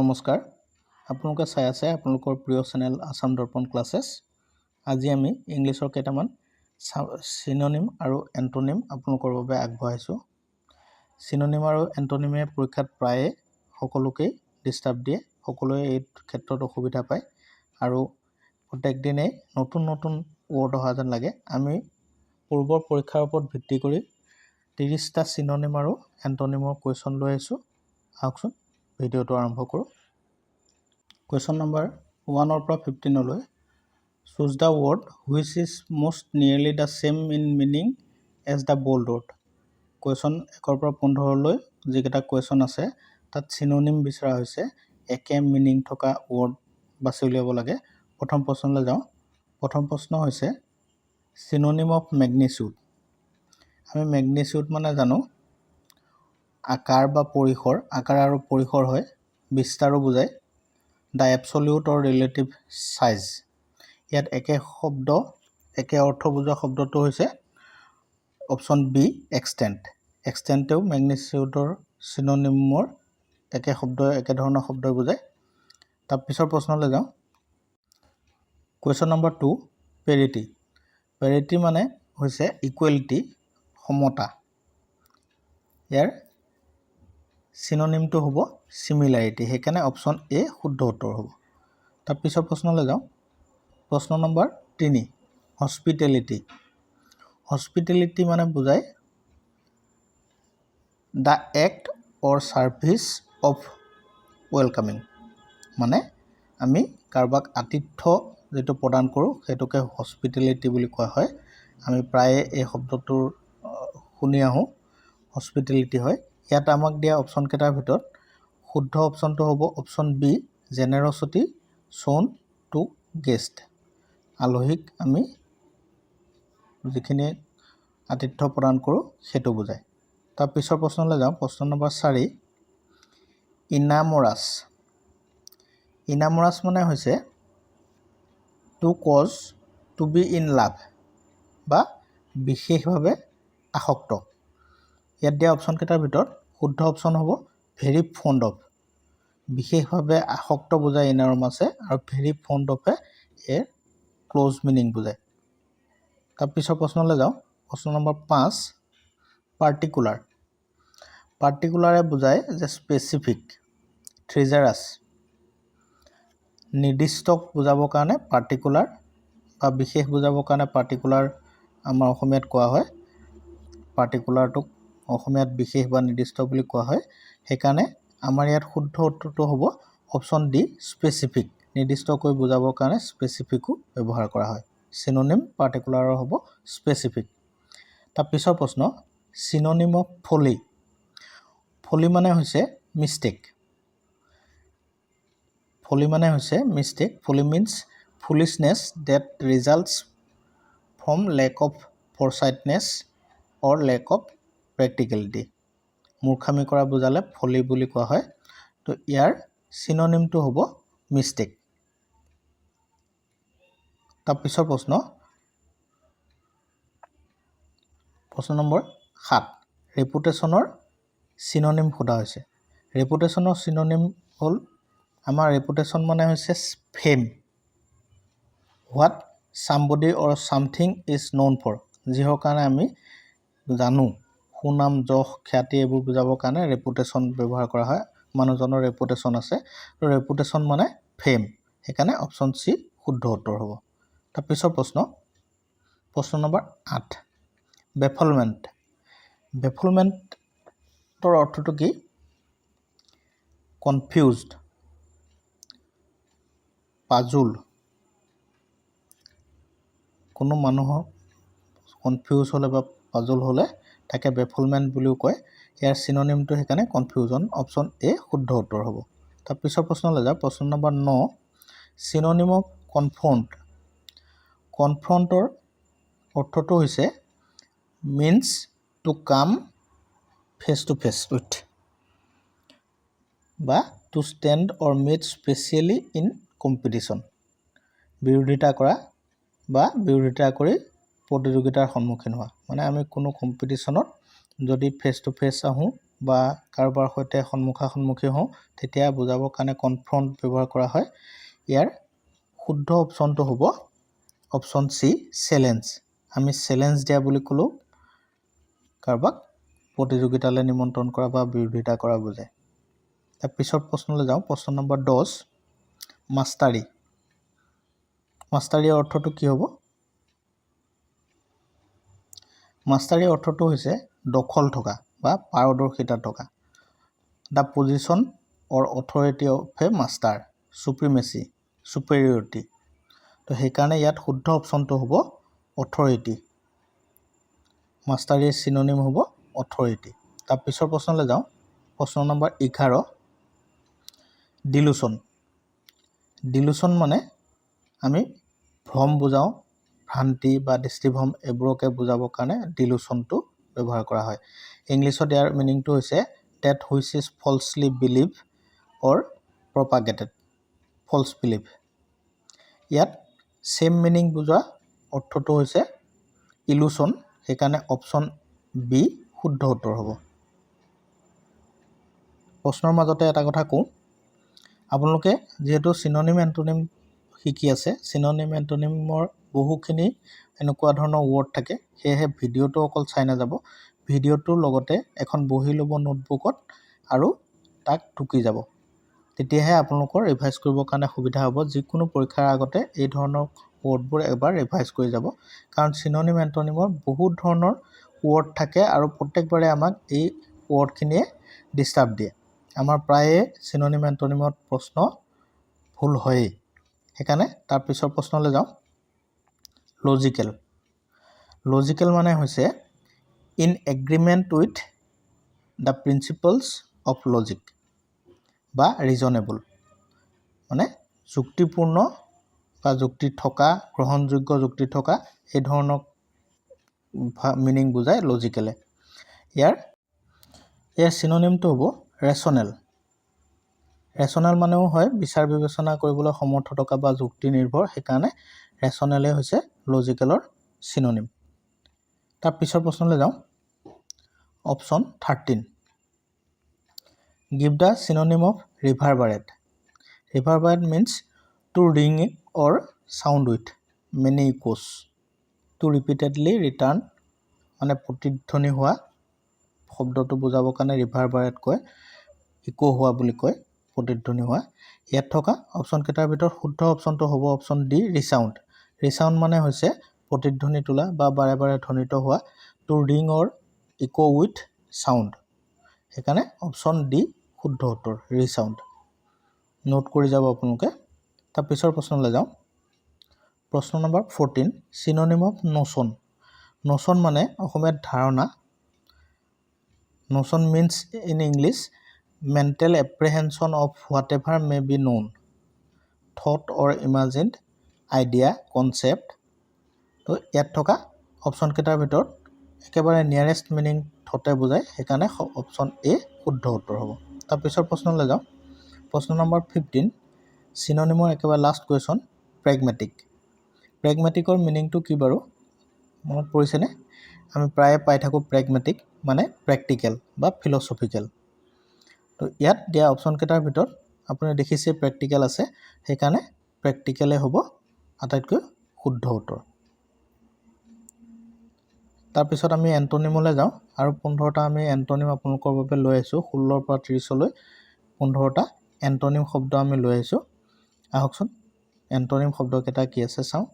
নমস্কাৰ আপোনালোকে চাই আছে আপোনালোকৰ প্ৰিয় চেনেল আসাম দৰ্পণ ক্লাसेছ আজি আমি ইংলিছৰ কেইটামান সিনোনিম আৰু এন্টোনিম আপোনালোকৰ বাবে আগবঢ়াইছো সিনোনিম আৰু এন্টোনিমে পৰীক্ষাত প্ৰায়ে সকলোকে ডিস্টাৰ্ব দিয়ে সকলোৱে এই ক্ষেত্ৰত অসুবিধা পায় আৰু প্ৰত্যেক দিনে নতুন নতুন ওয়াৰ্ড অহা যেন লাগে আমি পূৰ্বৰ পৰীক্ষাৰ ওপৰত ভিত্তি কৰি 30টা সিনোনিম আৰু এন্টোনিমৰ কোৱেশ্চন লৈ আহিছো আহকচোন ভিডিওটো আৰম্ভ কৰো Question number 1 or 15 লৈ choose the word which is most nearly the same in meaning as the bold word Question 1 পৰা 15 লৈ যিকেইটা কোৱেশ্চন আছে তাত সিনোনিম বিচৰা হৈছে একে মিনিং থকা ওয়াৰ্ড বাছি উলিয়াব লাগে প্ৰথম প্ৰশ্নলৈ যাও প্ৰথম প্ৰশ্ন হৈছে সিনোনিম অফ ম্যাগনিটিউড আমি ম্যাগনিটিউড মানে জানো আকাৰ বা পৰিসৰ আকাৰ আৰু পৰিসৰ হয় বিস্তাৰো বুজায় The absolute or relative size ইয়াত একে শব্দ একে অৰ্থ বুজোৱা শব্দটো হৈছে অপচন বি extent extentও ম্যাগনিটিউডৰ সিনোনিমৰ একে শব্দ একে ধৰণৰ শব্দ বুজায় তাৰ পিছৰ প্ৰশ্নলৈ যাও Question number 2 parity parity মানে হৈছে equality সমতা ইয়াৰ সিনোনিমটো হ'ব similarity হেকানে অপচন এ শুদ্ধ উত্তৰ হ'ব তাৰ পিছৰ প্ৰশ্নলৈ যাও প্ৰশ্ন নম্বৰ 3 hospitality hospitality মানে বুজায় the act or service of welcoming মানে আমি কাৰবাক আতিথ্য যেটো প্ৰদান কৰো হেতুকে hospitality বুলি কোৱা হয় আমি প্ৰায়ে এই শব্দটোৰ শুনি আহো hospitality হয় ইয়াত আমাক দিয়া অপচন কেটাৰ ভিতৰত শুদ্ধ অপচনটো হ'ব option B generosity shown to guest আলহিক আমি যিখিনি আতিথ্য প্ৰদান কৰো হেতু বুজায় তাৰ পিছৰ প্ৰশ্নলৈ যাও প্ৰশ্ন নম্বৰ 4 enamoras মানে হৈছে to cause to be in love বা বিশেষভাৱে আসক্ত ইয়াত দিয়া অপচন কেটাৰ ভিতৰত শুদ্ধ অপচন হ'ব very fond of বিশেষভাৱে আসক্ত বুজায় enamoras আৰু very fond of এৰ ক্লোজ মিনিং বুজায় তাৰ পিছৰ প্ৰশ্নলৈ যাও প্ৰশ্ন নম্বৰ 5 particular বুজায় যে specific treacherous নিৰ্দিষ্টক বুজাবৰ কাৰণে particular বা বিশেষ বুজাবৰ কাৰণে particular আমাৰ অসমীয়াত কোৱা হয় particularটো অসমীয়াত বিশেষ বা নিৰ্দিষ্ট বুলি কোৱা হয় হেকানে আমাৰ ইয়াত শুদ্ধ উত্তৰটো হ'ব অপচন ডি স্পেসিফিক নিৰ্দিষ্টকৈ বুজাবৰ কাৰণে স্পেসিফিকো ব্যৱহাৰ কৰা হয় সিনোনিম পাৰ্টিকুলাৰৰ হ'ব স্পেসিফিক তাৰ পিছৰ প্ৰশ্ন সিনোনিম অফ ফলি মানে হৈছে মিস্টেক ফলি means foolishness that results from lack of foresightness or lack of practicality মূৰ্খামি কৰা বুজালে ফলি বুলি কোৱা হয় তো ইয়াৰ সিনোনিমটো হ'ব মিস্টেক তাৰ পিছৰ প্ৰশ্ন নম্বৰ 7 ৰেপুটেশনৰ সিনোনিম সোধা হৈছে ৰেপুটেশনৰ সিনোনিম হ'ল আমাৰ ৰেপুটেশন মানে হৈছে fame what somebody or something is known for যিহৰ কাৰণে আমি জানো সুনাম যশ খ্যাতি এইবোৰ বুজাবৰ কাৰণে ৰেপুটেশন ব্যৱহাৰ কৰা হয় মানুহজনৰ ৰেপুটেশন আছে তো ৰেপুটেশন মানে ফেম হেকানে অপচন সি শুদ্ধ উত্তৰ হ'ব তাৰ পিছৰ প্ৰশ্ন নম্বৰ 8 বেফলমেন্টৰ অৰ্থটো কি কনফিউজড পাজুল কোনো মানুহ কনফিউজ হলে বা পাজুল হলে তাকে বেফলমেন্ট বুলিও কয় ইয়াৰ সিনোনিমটো হেকানে কনফিউজন অপচন এ শুদ্ধ উত্তৰ হ'ব তাৰ পিছৰ প্ৰশ্নলৈ যাও প্ৰশ্ন নম্বৰ 9 সিনোনিম অফ কনফ্ৰণ্টৰ অৰ্থটো হৈছে means to come face to face with বা to stand or meet specially in competition বিৰোধিতা কৰা বা বিৰোধিতা কৰি প্ৰতিযোগিতাৰ সন্মুখীন হোৱা মানে আমি কোনো কম্পিটিশনত যদি ফেস টু ফেস আহো বা কাৰোবাৰ সৈতে সন্মুখাসন্মুখী হওঁ তেতিয়া বুজাবৰ কাৰণে কনফ্ৰণ্ট ব্যৱহাৰ কৰা হয়। ইয়াৰ শুদ্ধ অপশ্যনটো হ'ব অপশ্যন চি চেলেঞ্জ। আমি চেলেঞ্জ দিয়া বুলি ক'লেও কাৰোবাক প্ৰতিযোগিতালৈ নিমন্ত্ৰণ কৰা বা বিৰোধিতা কৰা বুজায়। তাৰ পিছৰ প্ৰশ্নলৈ যাওঁ। প্ৰশ্ন নম্বৰ 10 মাষ্টাৰী। মাষ্টাৰীৰ অৰ্থটো কি হ'ব? মাষ্টাৰীৰ অৰ্থটো হৈছে দখল থকা বা পাৰদৰ্শিতা থকা। The position or authority of a master, supremacy, superiority. তো সেইকাৰণে ইয়াত শুদ্ধ অপশ্যনটো হ'ব অথৰিটি। মাষ্টাৰীৰ চিননিম হ'ব অথৰিটি। তাৰ পিছৰ প্ৰশ্নলৈ যাওঁ। প্ৰশ্ন নম্বৰ 11 ডিলুশ্যন। ডিলুশ্যন মানে আমি ভ্ৰম বুজাওঁ, ভ্ৰান্তি বা দৃষ্টিভ্ৰম এইবোৰকে বুজাবৰ কাৰণে ডিলুশ্যনটো ব্যৱহাৰ কৰা হয়। ইংলিছত ইয়াৰ মিনিংটো হৈছে that which is falsely believe or propagated, false believe. ইয়াত ছেম মিনিং বুজোৱা অৰ্থটো হৈছে ইলুশ্যন। সেইকাৰণে অপশ্যন বি শুদ্ধ উত্তৰ হ'ব। প্ৰশ্নৰ মাজতে এটা কথা কওঁ, আপোনালোকে যিহেতু চিননিম এণ্টনিম শিকি আছে, চিননিম এণ্টনিমৰ বহুখিনি এনেকুৱা ধৰণৰ ৱৰ্ড থাকে, সেয়েহে ভিডিঅ'টো অকল চাই নাযাব। ভিডিঅ'টোৰ লগতে এখন বহি ল'ব নোটবুকত আৰু তাক টুকি যাব। তেতিয়াহে আপোনালোকৰ ৰিভাইজ কৰিবৰ কাৰণে সুবিধা হ'ব। যিকোনো পৰীক্ষাৰ আগতে এই ধৰণৰ ৱৰ্ডবোৰ এবাৰ ৰিভাইজ কৰি যাব। কাৰণ চিননিম এণ্টনিমৰ বহুত ধৰণৰ ৱৰ্ড থাকে আৰু প্ৰত্যেকবাৰে আমাক এই ৱৰ্ডখিনিয়ে ডিষ্টাৰ্ব দিয়ে। আমাৰ প্ৰায়ে চিননিম এণ্টনিমত প্ৰশ্ন ভুল হয়েই। সেইকাৰণে তাৰ পিছৰ প্ৰশ্নলৈ যাওঁ। লজিকেল। লজিকেল মানে হৈছে in agreement with the principles of logic বা ৰিজনেবল। মানে যুক্তিপূৰ্ণ বা যুক্তি থকা, গ্ৰহণযোগ্য যুক্তি থকা এই ধৰণৰ মিনিং বুজায় লজিকেলে। ইয়াৰ চিননিমটো হ'ব ৰেচনেল। ৰেচনেল মানেও হয় বিচাৰ বিবেচনা কৰিবলৈ সমৰ্থ থকা বা যুক্তি নিৰ্ভৰ। সেইকাৰণে ৰেচনেলেই হৈছে লজিকেলৰ চিননিম। তাৰ পিছৰ প্ৰশ্নলৈ যাওঁ। Option 13 give the synonym of reverberate. Reverberate means to ring or sound with many echoes. To repeatedly return মানে প্ৰতিধ্বনি হোৱা শব্দটো বুজাবৰ কাৰণে ৰিভাৰবাৰেট কয়। ইক' হোৱা বুলি কয়, প্ৰতিধ্বনি হোৱা। ইয়াত থকা অপশ্যনকেইটাৰ ভিতৰত শুদ্ধ অপশ্যনটো হ'ব অপশ্যন ডি ৰিচাউণ্ড। ৰিচাউণ্ড মানে হৈছে প্ৰতিধ্বনি তোলা বা বাৰে বাৰে ধ্বনিত হোৱা। To ring or echo' with sound. সেইকাৰণে অপশ্যন ডি শুদ্ধ উত্তৰ, ৰিচাউণ্ড। নোট কৰি যাব আপোনালোকে। তাৰ পিছৰ প্ৰশ্নলৈ যাওঁ। প্ৰশ্ন নম্বৰ 14 চিননিম অফ ন'চন। ন'চন মানে অসমীয়াত ধাৰণা। Notion means in English mental apprehension of whatever may be known, thought or imagined, idea, concept. তো ইয়াত থকা অপশ্যনকেইটাৰ ভিতৰত একেবাৰে নিয়াৰেষ্ট মিনিং থটে বুজায়। সেইকাৰণে অপশ্যন এ শুদ্ধ উত্তৰ হ'ব। তাৰপিছৰ প্ৰশ্নলৈ যাওঁ। প্ৰশ্ন নম্বৰ 15 চিননিমৰ একেবাৰে লাষ্ট কুৱেশ্যন প্ৰেগমেটিক। প্ৰেগমেটিকৰ মিনিংটো কি বাৰু মনত পৰিছেনে? আমি প্ৰায়ে পাই থাকোঁ প্ৰেগমেটিক মানে প্ৰেক্টিকেল বা ফিলচফিকেল। তো ইয়াত দিয়া অপশ্যনকেইটাৰ ভিতৰত আপুনি দেখিছে প্ৰেক্টিকেল আছে। সেইকাৰণে প্ৰেক্টিকেলে হ'ব আটাইতকৈ শুদ্ধ উত্তৰ। তাৰপিছত আমি এণ্টনিমলৈ যাওঁ আৰু 15টা আমি এণ্টনিম আপোনালোকৰ বাবে লৈ আহিছোঁ। 16ৰ পৰা 30লৈ 15টা এণ্টনিম শব্দ আমি লৈ আহিছোঁ। আহকচোন এণ্টনিম শব্দকেইটা কি আছে চাওঁ।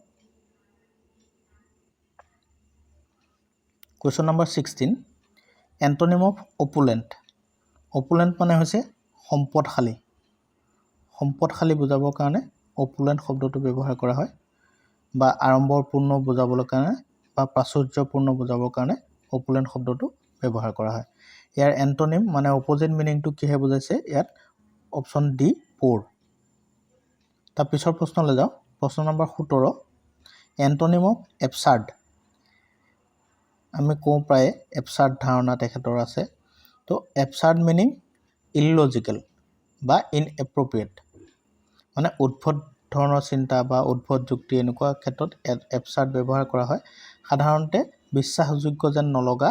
Question number 16 antonym of opulent. Opulent মানে হৈছে সম্পদশালী। সম্পদশালী বুজাবৰ কাৰণে অপুলেণ্ট শব্দটো ব্যৱহাৰ কৰা হয়। বা আড়ম্বৰপূৰ্ণ বুজাবৰ কাৰণে বা প্ৰাচুৰ্যপূৰ্ণ বুজাবৰ কাৰণে অপুলেণ্ট শব্দটো ব্যৱহাৰ কৰা হয়। ইয়াৰ এণ্টনিম মানে অপজিট মিনিংটো কিহে বুজাইছে? ইয়াত অপশ্যন ডি প'ৰ। তাৰ পিছৰ প্ৰশ্নলৈ যাওঁ। প্ৰশ্ন নম্বৰ 17 এণ্টনিম অফ এবচাৰ্ড। আমি কওঁ প্ৰায়ে এবচাৰ্ড ধাৰণা তেখেতৰ আছে। তো এবচাৰ্ড মিনিং ইললজিকেল বা ইনএপ্ৰপ্ৰিয়েট মানে উদ্ভট ধৰণৰ চিন্তা বা উদ্ভট যুক্তি এনেকুৱা ক্ষেত্ৰত এবচাৰ্ড ব্যৱহাৰ কৰা হয়। সাধাৰণতে বিশ্বাসযোগ্য যেন নলগা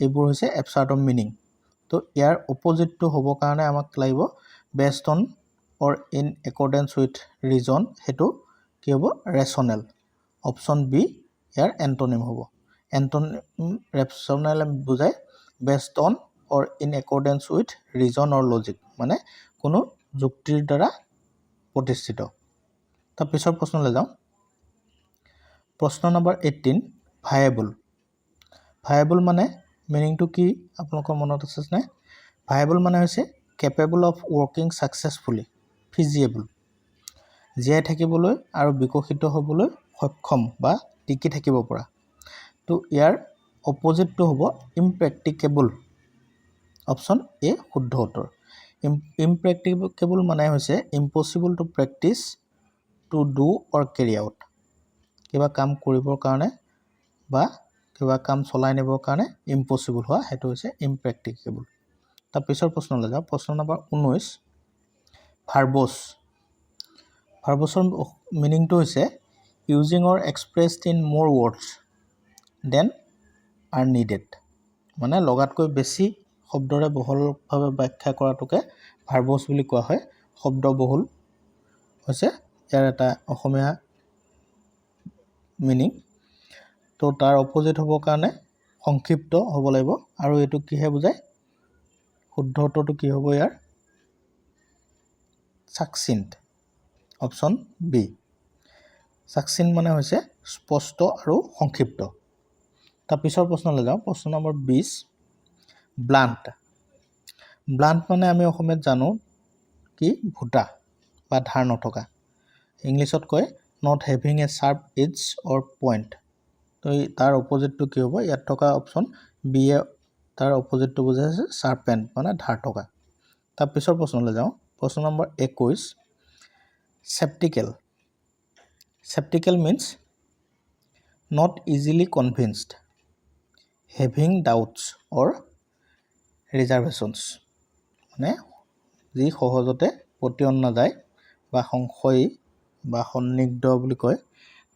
এইবোৰ হৈছে এবচাৰ্ডৰ মিনিং। তো তো ইয়াৰ অপজিটটো হ'ব কাৰণে আমাক লাগিব based on or in accordance with reason, সেইটো কি হ'ব ৰেচনেল। অপশ্যন বি ইয়াৰ এণ্টনিম হ'ব। এণ্টনিম ৰেচনেল বুজায় based on or in accordance with reason or logic, মানে কোনো যুক্তিৰ দ্বাৰা প্ৰতিষ্ঠিত। তাৰ পিছৰ প্ৰশ্নলৈ যাওঁ। প্ৰশ্ন নম্বৰ 18 ভায়েবল। ভায়েবল মানে মিনিংটো কি আপোনালোকৰ মনত আছেনে? ভায়েবল মানে হৈছে কেপেবল অফ ৱৰ্কিং ছাকচেছফুলি, ফিজিয়েবল, জীয়াই থাকিবলৈ আৰু বিকশিত হ'বলৈ সক্ষম বা টিকি থাকিব পৰা। তো ইয়াৰ অপজিটটো হ'ব ইমপ্ৰেক্টিকেবল। অপশ্যন এ শুদ্ধ উত্তৰ। ইমপ্ৰেক্টিকেবল মানে হৈছে impossible to practise, to do or carry out. কিবা কাম কৰিবৰ কাৰণে বা কিবা কাম চলাই নিবৰ কাৰণে ইম্পচিবল হোৱা, সেইটো হৈছে ইমপ্ৰেক্টিকেবল। তাৰ পিছৰ প্ৰশ্নলৈ যাওঁ। প্ৰশ্ন নম্বৰ 19 ভাৰ্বছ। ভাৰ্বছৰ মিনিংটো হৈছে ইউজিং অৰ এক্সপ্ৰেছড ইন মোৰ ৱৰ্ডছ দেন আৰ নিডেড, মানে লগাতকৈ বেছি শব্দৰে বহলভাৱে ব্যাখ্যা কৰাটোকে ভাৰ্বছ বুলি কোৱা হয়। শব্দবহুল হৈছে ইয়াৰ এটা অসমীয়া মিনিং। তো তাৰ অপজিট হ'বৰ কাৰণে সংক্ষিপ্ত হ'ব লাগিব। আৰু এইটো কিহে বুজায়? শুদ্ধ উত্তৰটো কি হ'ব ইয়াৰ? চাকচিণ্ট। Option B. চাকচিণ্ট মানে হৈছে স্পষ্ট আৰু সংক্ষিপ্ত। তাৰ পিছৰ প্ৰশ্নলৈ যাওঁ। প্ৰশ্ন নম্বৰ 20 ব্লাণ্ট। ব্লাণ্ট মানে আমি অসমীয়াত জানো কি ভুটা বা ধাৰ নথকা। ইংলিছত কয় not having a sharp edge or point. তো তাৰ অপজিটটো কি হ'ব? ইয়াত থকা অপশ্যন বি এ তাৰ অপজিটটো বুজাইছে শ্বাৰ্পেণ্ট, মানে ধাৰ থকা। তাৰ পিছৰ প্ৰশ্নলৈ যাওঁ। প্ৰশ্ন নম্বৰ 21 sceptical. Sceptical means not easily convinced, having doubts or reservations, মানে যি সহজতে পতিয়ন নাযায় বা সংশয়ী বা সন্দিগ্ধ বুলি কয়।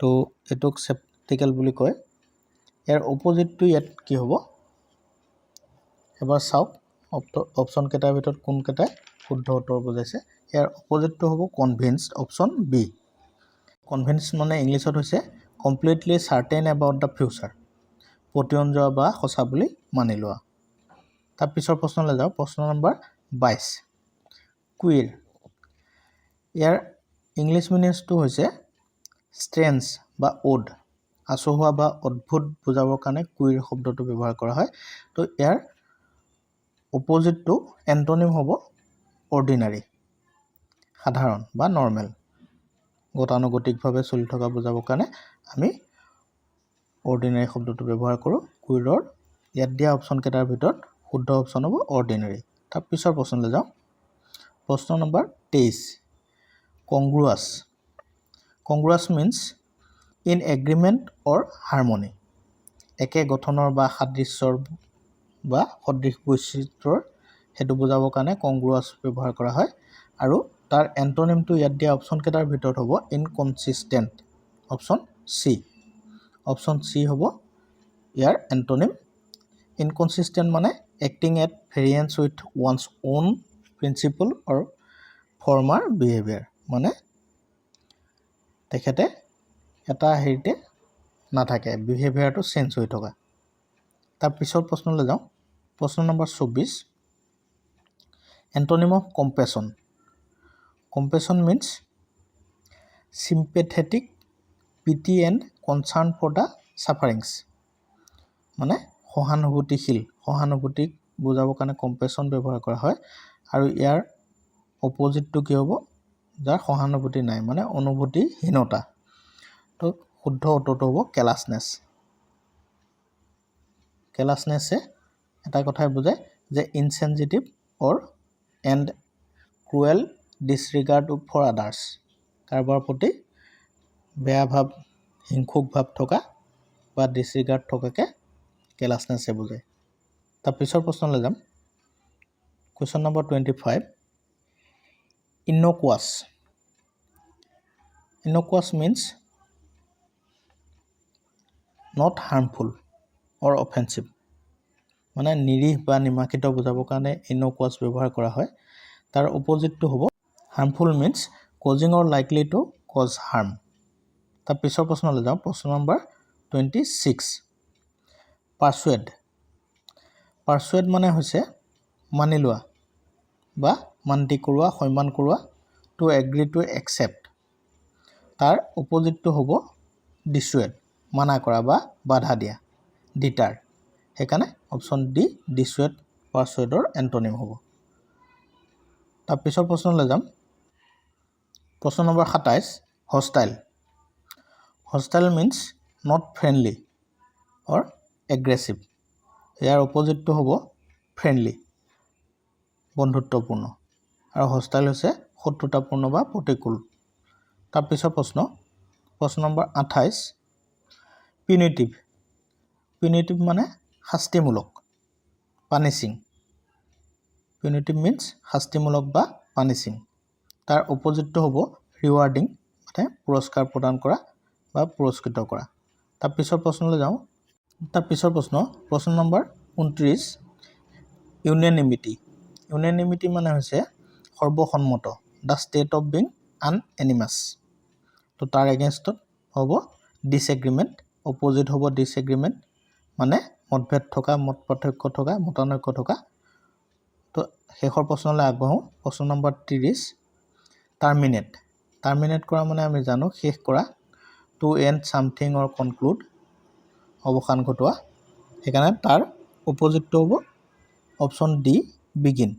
তো এইটোক চেপ্টিকেল বুলি কয়। ইয়াৰ অপজিটটো ইয়াত কি হ'ব? এবাৰ চাওক অপশ্যন কেইটাৰ ভিতৰত কোনকেইটাই শুদ্ধ উত্তৰ বুজাইছে। ইয়াৰ অপজিটটো হ'ব কনভিন্সড, অপশ্যন বি। কনভিন্সড মানে ইংলিছত হৈছে completely certain about the future, পতিয়ন যোৱা বা সঁচা বুলি মানি লোৱা। তাৰ পিছৰ প্ৰশ্নলৈ যাওঁ। প্ৰশ্ন নম্বৰ 22 কুইৰ। ইয়াৰ ইংলিছ মিনিংছটো হৈছে ষ্ট্ৰেঞ্জ বা অড, আচহুৱা বা অদ্ভুত বুজাবৰ কাৰণে কুইৰ শব্দটো ব্যৱহাৰ কৰা হয়। তো ইয়াৰ অপজিটটো এণ্টনিম হ'ব অৰ্ডিনাৰী, সাধাৰণ বা নৰ্মেল। গতানুগতিকভাৱে চলি থকা বুজাবৰ কাৰণে আমি অৰ্ডিনাৰী শব্দটো ব্যৱহাৰ কৰোঁ। কুইৰৰ ইয়াত দিয়া অপশ্যন কেইটাৰ ভিতৰত শুদ্ধ অপশ্যন হ'ব অৰ্ডিনাৰী। তাৰ পিছৰ প্ৰশ্নলৈ যাওঁ। প্ৰশ্ন নম্বৰ 23 congruous. Congruous means in agreement or harmony, একে গঠনৰ বা সাদৃশ্যৰ বা সদৃশ বৈচিত্ৰৰ, সেইটো বুজাবৰ কাৰণে কংগ্ৰুৱাছ ব্যৱহাৰ কৰা হয়। আৰু তাৰ এণ্টনিমটো ইয়াত দিয়া অপশ্যন কেইটাৰ ভিতৰত হ'ব inconsistent, option C. Option C হ'ব ইয়াৰ এণ্টনিম। ইনকনচিষ্টেণ্ট মানে acting at variance with one's own principle or former behaviour, মানে তেখেতে এটা হেৰিতে নাথাকে, বিহেভিয়াৰটো চেঞ্জ হৈ থকা। তাৰ পিছৰ প্ৰশ্নলৈ যাওঁ। প্ৰশ্ন নম্বৰ 24 antonym of compassion. Compassion means sympathetic pity and concern for the sufferings, মানে সহানুভূতিশীল, সহানুভূতিক বুজাবৰ কাৰণে কম্পেশ্যন ব্যৱহাৰ কৰা হয়। আৰু ইয়াৰ অপজিটটো কি হ'ব? যাৰ সহানুভূতি নাই, মানে অনুভূতিহীনতা। তো শুদ্ধ উত্তৰটো হ'ব কেলাছনেছ। কেলাছনেছে এটা কথাই বুজায় যে ইনচেনজিটিভ অৰ এণ্ড ক্ৰুৱেল ডিছৰিগাৰ্ড ফৰ আদাৰ্ছ, কাৰোবাৰ প্ৰতি বেয়া ভাৱ, হিংসুক ভাৱ থকা বা ডিছৰিগাৰ্ড থকাকে কেলাছনেছে বুজায়। তাৰ পিছৰ প্ৰশ্নলৈ যাম। Question number 25 innocuous. Innocuous means not harmful or offensive, মানে নিৰীহ বা নিমাখিত বুজাবৰ কাৰণে ইনকুৱাছ ব্যৱহাৰ কৰা হয়। তাৰ অপজিটটো হ'ব harmful means causing or likely to cause harm. তাৰ পিছৰ প্ৰশ্নলৈ যাওঁ। প্ৰশ্ন নম্বৰ 26। পাৰ্চুৱেড। পাৰ্চুৱেড মানে হৈছে মানি লোৱা বা মান্তি কৰোৱা, সন্মান কৰোৱা, টু এগ্ৰি টু একচেপ্ট। তাৰ অপজিটটো হ'ব ডিছুৱেড, মানা কৰা বা বাধা দিয়া, ডিটাৰ। সেইকাৰণে অপশ্যন ডি ডিছুৱেড পাৰ্চুৱেডৰ এণ্টনিম হ'ব। তাৰ পিছৰ প্ৰশ্নলৈ যাম। প্ৰশ্ন নম্বৰ 27। Hostile. Hostile means not friendly or aggressive. ইয়াৰ অপজিটটো হ'ব ফ্ৰেণ্ডলি, বন্ধুত্বপূৰ্ণ, আৰু হষ্টাইল হৈছে শত্ৰুতাপূৰ্ণ বা প্ৰতিকূল। তাৰ পিছৰ প্ৰশ্ন নম্বৰ 28। পিউনিটিভ। পিউনিটিভ মানে শাস্তিমূলক, পানিচিং। পিউনিটিভ মিনছ শাস্তিমূলক বা পানিচিং। তাৰ অপজিটটো হ'ব ৰিৱাৰ্ডিং, মানে পুৰস্কাৰ প্ৰদান কৰা বা পুৰস্কৃত কৰা। তাৰ পিছৰ প্ৰশ্নলৈ যাওঁ। তাৰ পিছৰ প্ৰশ্ন নম্বৰ 29। ইউনেনিমিটি। ইউনেনিমিটি মানে হৈছে সৰ্বসন্মত, দ্য ষ্টেট অফ বিং আনএনিমাছ। তো তাৰ এগেইনষ্টত হ'ব ডিছএগ্ৰিমেণ্ট, অপজিট হ'ব ডিছএগ্ৰিমেণ্ট, মানে মতভেদ থকা, মত পাৰ্থক্য থকা, মতানৈক্য থকা। তো শেষৰ প্ৰশ্নলৈ আগবাঢ়োঁ। প্ৰশ্ন নম্বৰ 30। টাৰ্মিনেট। টাৰ্মিনেট কৰা মানে আমি জানো শেষ কৰা, to end something or conclude, অৱসান ঘটোৱা। সেইকাৰণে তাৰ অপজিটটো হ'ব অপশ্যন ডি বিগিন,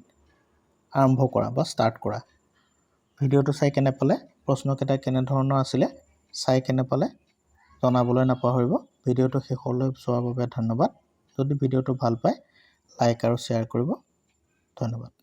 আৰম্ভ কৰা বা ষ্টাৰ্ট কৰা। ভিডিঅ'টো চাই কেনে পালে, প্ৰশ্নকেইটা কেনেধৰণৰ আছিলে চাই কেনে পালে জনাবলৈ নাপাহৰিব। ভিডিঅ'টো শেষলৈ চোৱাৰ বাবে ধন্যবাদ। যদি ভিডিঅ'টো ভাল পায় লাইক আৰু শ্বেয়াৰ কৰিব। ধন্যবাদ।